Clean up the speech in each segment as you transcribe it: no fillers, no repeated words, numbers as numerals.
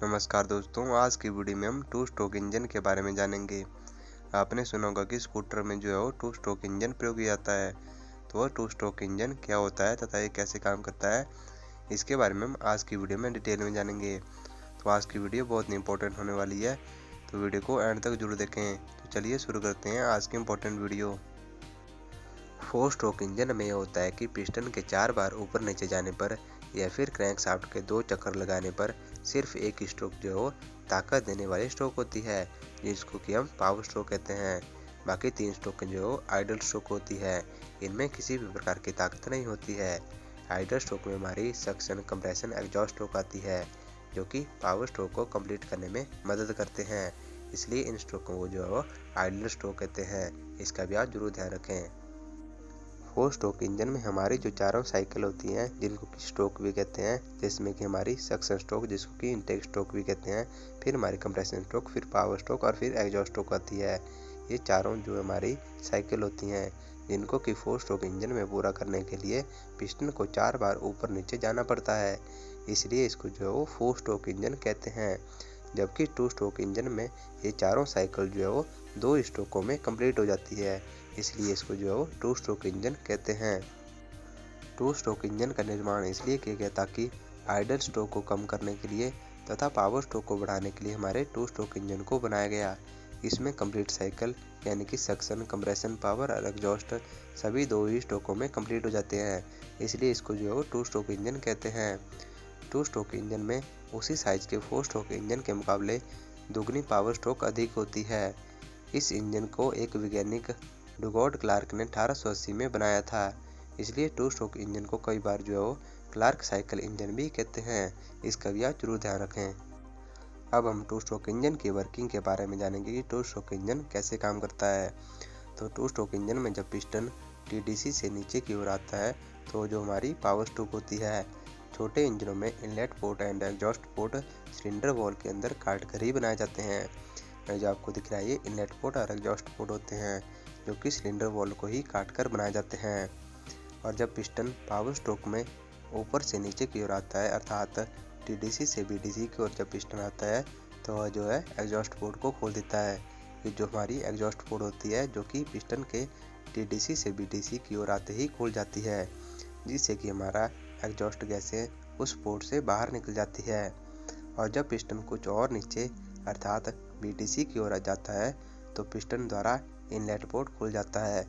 नमस्कार दोस्तों, आज की वीडियो में हम टू स्ट्रोक इंजन के बारे में जानेंगे। आपने सुना होगा कि स्कूटर में जो है वो टू स्ट्रोक इंजन प्रयोग किया जाता है। तो वह टू स्ट्रोक इंजन क्या होता है तथा ये कैसे काम करता है, इसके बारे में हम आज की वीडियो में डिटेल में जानेंगे। तो आज की वीडियो बहुत ही इंपॉर्टेंट होने वाली है, तो वीडियो को एंड तक जरूर देखें। तो चलिए शुरू करते हैं आज की important video. Four stroke engine में यह होता है कि पिस्टन के 4 बार ऊपर नीचे जाने पर या फिर क्रैंकशाफ्ट के 2 चक्कर लगाने पर सिर्फ एक स्ट्रोक जो है ताकत देने वाली स्ट्रोक होती है, जिसको कि हम पावर स्ट्रोक कहते हैं। बाकी 3 स्ट्रोक जो आइडल स्ट्रोक होती है, इनमें किसी भी प्रकार की ताकत नहीं होती है। आइडल स्ट्रोक में हमारी सक्शन, कंप्रेशन, एग्जॉस्ट स्ट्रोक आती है, जो कि पावर स्ट्रोक को कंप्लीट करने में मदद करते हैं। इसलिए इन स्ट्रोकों को जो है आइडल स्ट्रोक कहते हैं। इसका भी आप जरूर ध्यान रखें। फोर स्ट्रोक इंजन में हमारी जो चारों साइकिल होती हैं, जिनको कि स्ट्रोक भी कहते हैं, जिसमें कि हमारी सक्शन स्ट्रोक, जिसको कि इनटेक स्ट्रोक भी कहते हैं, फिर हमारी कंप्रेशन स्ट्रोक, फिर पावर स्ट्रोक और फिर एग्जॉस्ट स्ट्रोक आती है। ये चारों जो हमारी साइकिल होती हैं, जिनको कि फोर स्ट्रोक इंजन में पूरा करने के लिए पिस्टन को 4 बार ऊपर नीचे जाना पड़ता है, इसलिए इसको जो है वो फोर स्ट्रोक इंजन कहते हैं। जबकि टू स्ट्रोक इंजन में ये चारों साइकिल जो है वो 2 स्ट्रोकों में कंप्लीट हो जाती है, इसलिए इसको जो है वो टू स्ट्रोक इंजन कहते हैं। टू स्ट्रोक इंजन का निर्माण इसलिए किया गया ताकि आइडल स्ट्रोक को कम करने के लिए तथा पावर स्ट्रोक को बढ़ाने के लिए हमारे टू स्ट्रोक इंजन को बनाया गया। इसमें कंप्लीट साइकिल यानी कि सक्शन, कंप्रेशन, पावर और एग्जॉस्ट सभी 2 ही स्ट्रोकों में कंप्लीट हो जाते हैं, इसलिए इसको जो है वो टू स्ट्रोक इंजन कहते हैं। टू स्ट्रोक इंजन में उसी साइज के फोर स्ट्रोक इंजन के मुकाबले दुगनी पावर स्ट्रोक अधिक होती है। इस इंजन को एक वैज्ञानिक डुगॉट क्लार्क ने 1880 में बनाया था, इसलिए टू स्ट्रोक इंजन को कई बार जो है वो क्लार्क साइकिल इंजन भी कहते हैं। इसका भी आप जरूर ध्यान रखें। अब हम टू स्ट्रोक इंजन की वर्किंग के बारे में जानेंगे कि टू स्ट्रोक इंजन कैसे काम करता है। तो टू स्ट्रोक इंजन में जब पिस्टन टीडीसी से नीचे की ओर आता है, तो जो हमारी पावर स्ट्रोक होती है, छोटे इंजनों में inlet port and exhaust port cylinder wall के अंदर काट कर ही बनाए जाते हैं। जो आपको दिख रहा है, ये इनलेट पोर्ट और एग्जॉस्ट पोर्ट होते हैं, जो कि सिलेंडर वॉल को ही काट कर बनाए जाते हैं। और जब पिस्टन पावर स्ट्रोक में ऊपर से नीचे की ओर आता है, अर्थात टीडीसी से बीडीसी की ओर जब पिस्टन आता है, तो वह जो है एग्जॉस्ट पोर्ट को खोल देता है। ये जो हमारी एग्जॉस्ट पोर्ट होती है, जो कि पिस्टन के टीडीसी से बीडीसी की ओर आते ही खोल जाती है, जिससे कि हमारा एग्जॉस्ट गैसें उस पोर्ट से बाहर निकल जाती है। और जब पिस्टन कुछ और नीचे अर्थात बीडीसी की ओर आ जाता है, तो पिस्टन द्वारा इनलेट पोर्ट खुल जाता है,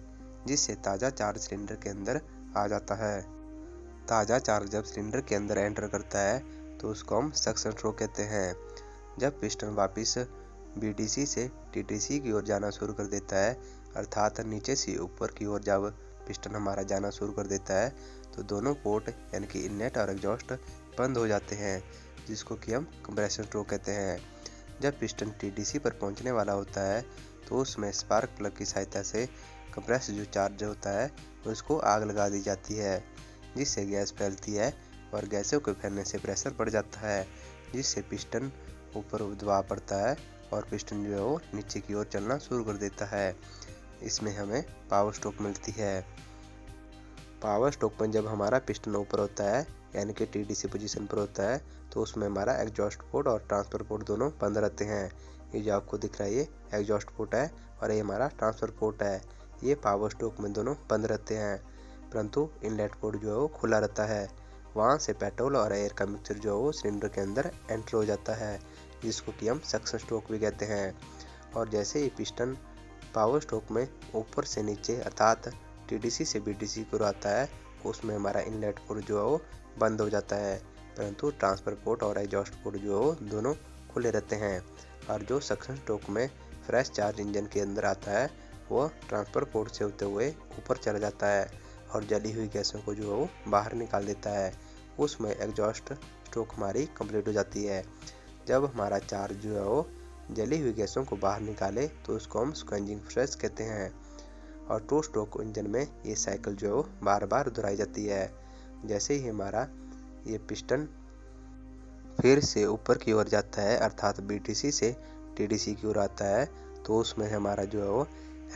जिससे ताज़ा चार्ज सिलेंडर के अंदर आ जाता है। ताज़ा चार्ज जब सिलेंडर के अंदर एंटर करता है, तो उसको हम सक्शन स्ट्रोक कहते हैं। जब पिस्टन वापस बीडीसी से टीडीसी की ओर जाना शुरू कर देता है, अर्थात नीचे से ऊपर की ओर जब पिस्टन हमारा जाना शुरू कर देता है, तो दोनों पोर्ट यानी कि इनलेट और एग्जॉस्ट बंद हो जाते हैं, जिसको कि हम कंप्रेशन स्ट्रोक कहते हैं। जब पिस्टन टीडीसी पर पहुंचने वाला होता है, तो उसमें स्पार्क प्लग की सहायता से कंप्रेस जो चार्ज होता है उसको आग लगा दी जाती है, जिससे गैस फैलती है और गैसों के फैलने से प्रेशर बढ़ जाता है, जिससे पिस्टन ऊपर दबाव पड़ता है और पिस्टन जो है वो नीचे की ओर चलना शुरू कर देता है। इसमें हमें पावर स्ट्रोक मिलती है। पावर स्ट्रोक में जब हमारा पिस्टन ऊपर होता है यानी कि टीडीसी पोजीशन पर होता है, तो उसमें हमारा एग्जॉस्ट पोर्ट और ट्रांसफर पोर्ट दोनों बंद रहते हैं। ये जो आपको दिख रहा है, ये एग्जॉस्ट पोर्ट है और ये हमारा ट्रांसफर पोर्ट है। ये पावर स्ट्रोक में दोनों बंद रहते हैं, परंतु इनलेट पोर्ट जो है वो खुला रहता है। वहाँ से पेट्रोल और एयर का मिक्सचर जो है वो सिलेंडर के अंदर एंटर हो जाता है, जिसको कि हम सक्शन स्ट्रोक भी कहते हैं। और जैसे ही पिस्टन पावर स्ट्रोक में ऊपर से नीचे अर्थात टीडीसी से बीडीसी की ओर आता है, उसमें हमारा इनलेट पोर्ट जो है वो बंद हो जाता है, परंतु ट्रांसफर पोर्ट और एग्जॉस्ट पोर्ट जो है वो दोनों खुले रहते हैं। और जो सक्शन स्ट्रोक में फ्रेश चार्ज इंजन के अंदर आता है, वो ट्रांसफर पोर्ट से होते हुए ऊपर चला जाता है और जली हुई गैसों को जो है वो बाहर निकाल देता है। उसमें एग्जॉस्ट स्ट्रोक हमारी कंप्लीट हो जाती है। जब हमारा चार्ज जो है वो जली हुई गैसों को बाहर निकाले, तो उसको हम स्क्वेंजिंग प्रोसेस कहते हैं। और टू स्ट्रोक इंजन में ये साइकिल जो है वो बार बार दोहराई जाती है। जैसे ही हमारा ये पिस्टन फिर से ऊपर की ओर जाता है, अर्थात बीटीसी से टीडीसी की ओर आता है, तो उसमें हमारा जो है वो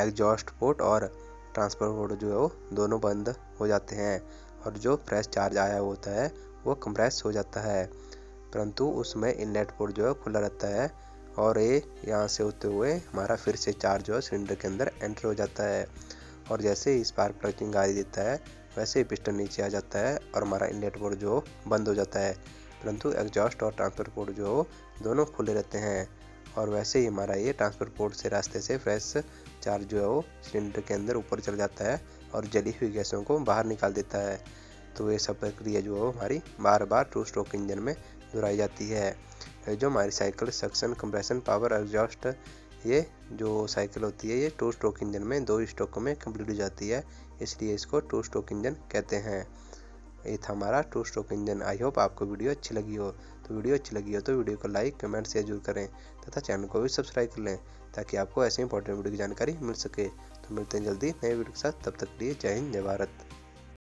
एग्जॉस्ट पोर्ट और ट्रांसफर पोर्ट जो है वो दोनों बंद हो जाते हैं और जो फ्रेश चार्ज आया होता है वो कंप्रेस हो जाता है। परंतु उसमें इनलेट पोर्ट जो है खुला रहता है और ये यहाँ से होते हुए हमारा फिर से चार्ज जो है सिलेंडर के अंदर एंटर हो जाता है। और जैसे ही स्पार्क प्लग चिंगारी देता है वैसे ही पिस्टन नीचे आ जाता है और हमारा इनलेट पोर्ट जो बंद हो जाता है, परंतु एग्जॉस्ट और ट्रांसफर पोर्ट जो दोनों खुले रहते हैं। और वैसे ही हमारा ये ट्रांसफर पोर्ट से रास्ते से फ्रेश चार्ज जो है वो सिलेंडर के अंदर ऊपर चल जाता है और जली हुई गैसों को बाहर निकाल देता है। तो ये सब प्रक्रिया जो है हमारी बार बार टू स्ट्रोक इंजन में दोहराई जाती है। जो हमारी cycle suction, compression, power, exhaust, ये जो साइकिल होती है ये टू स्ट्रोक इंजन में 2 स्ट्रोकों में कंप्लीट हो जाती है, इसलिए इसको टू स्ट्रोक इंजन कहते हैं। ये था हमारा two stroke engine. I hope आपको वीडियो अच्छी लगी हो। तो वीडियो अच्छी लगी हो तो वीडियो को लाइक, कमेंट, शेयर जरूर करें तथा चैनल को भी सब्सक्राइब कर लें ताकि आपको ऐसे इंपॉर्टेंट वीडियो की जानकारी मिल सके। तो मिलते हैं जल्दी नए वीडियो के साथ, तब तक के लिए जय हिंद, जय भारत।